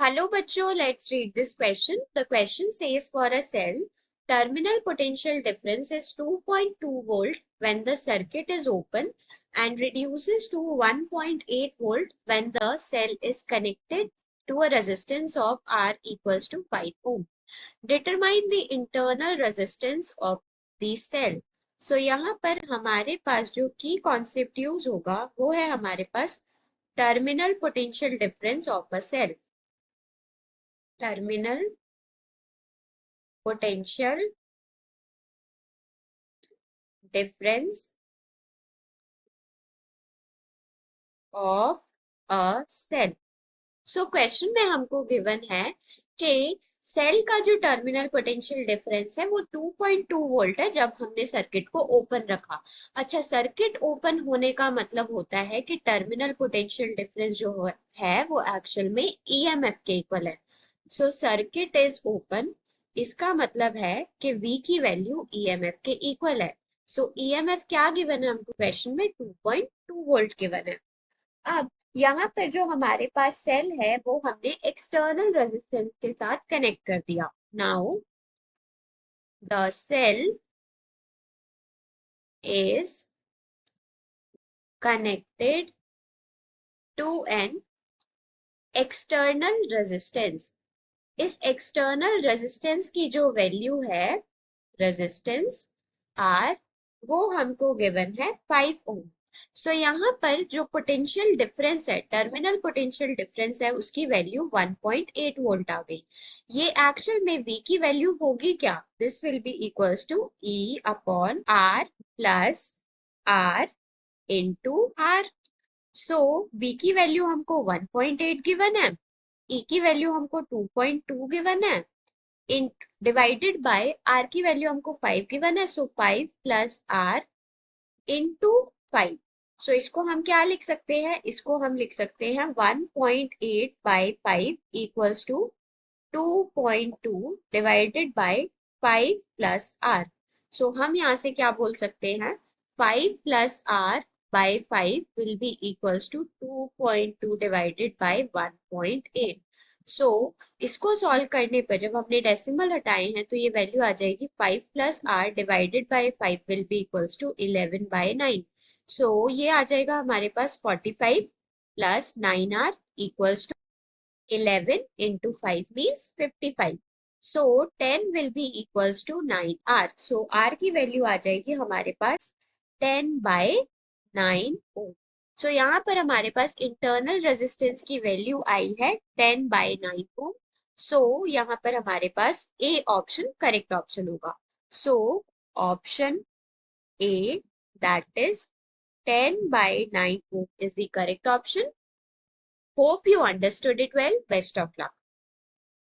Hello bachcho, let's read this question. The question says for a cell, terminal potential difference is 2.2 volt when the circuit is open and reduces to 1.8 volt when the cell is connected to a resistance of R equals to 5 ohm. Determine the internal resistance of the cell. So यहाँ पर हमारे पास जो की concept use होगा वो है हमारे पास terminal potential difference of a cell. Terminal potential difference of a cell. So question में हमको गिवन है कि सेल का जो टर्मिनल पोटेंशियल डिफरेंस है वो 2.2 वोल्ट है जब हमने सर्किट को ओपन रखा. अच्छा, सर्किट ओपन होने का मतलब होता है कि टर्मिनल पोटेंशियल डिफरेंस जो है वो एक्चुअल में ईएमएफ के इक्वल है. सो सर्किट इज ओपन, इसका मतलब है कि V की वैल्यू ईएमएफ के इक्वल है. सो ईएमएफ क्या गिवन है हमको क्वेश्चन में? 2.2 वोल्ट गिवन है. अब यहाँ पर जो हमारे पास सेल है वो हमने एक्सटर्नल रेजिस्टेंस के साथ कनेक्ट कर दिया. Now the cell is connected to an external resistance. इस एक्सटर्नल रेजिस्टेंस की जो वैल्यू है, रेजिस्टेंस आर, वो हमको गिवन है 5 ओम. सो यहाँ पर जो पोटेंशियल डिफरेंस है, टर्मिनल पोटेंशियल डिफरेंस है, उसकी वैल्यू 1.8 वोल्ट आ गई. ये एक्चुअल में V की वैल्यू होगी क्या? This will be equals to E upon R plus R into R. So V की वैल्यू हमको 1.8 गिवन है, E की वैल्यू हमको 2.2 गिवन है, इन डिवाइडेड बाय R की वैल्यू हमको 5 गिवन है. सो 5 प्लस R इंटू 5. सो इसको हम क्या लिख सकते हैं? इसको हम लिख सकते हैं 1.8 by 5 equals to 2.2 divided by 5 plus R. So हम यहाँ से क्या बोल सकते हैं? 5 plus R by 5 will be equals to 2.2 divided by 1.8. So इसको सॉल्व करने पर जब हमने डेसिमल हटाए हैं तो ये वैल्यू आ जाएगी 5 plus R divided by 5 will be equals to 11 by 9. So ये आ जाएगा हमारे पास 45 plus 9R equals 11 into 5 means 55. So 10 will be equals to 9R. So R की वैल्यू आ जाएगी हमारे पास 10 by 9 ohm. So यहाँ पर हमारे पास इंटरनल रेजिस्टेंस की वैल्यू आई है 10 by 9 ohm. So यहाँ पर हमारे पास A ऑप्शन करेक्ट ऑप्शन होगा. So option A, that is 10 by 9 ohm is the correct option. Hope you understood it well. Best of luck.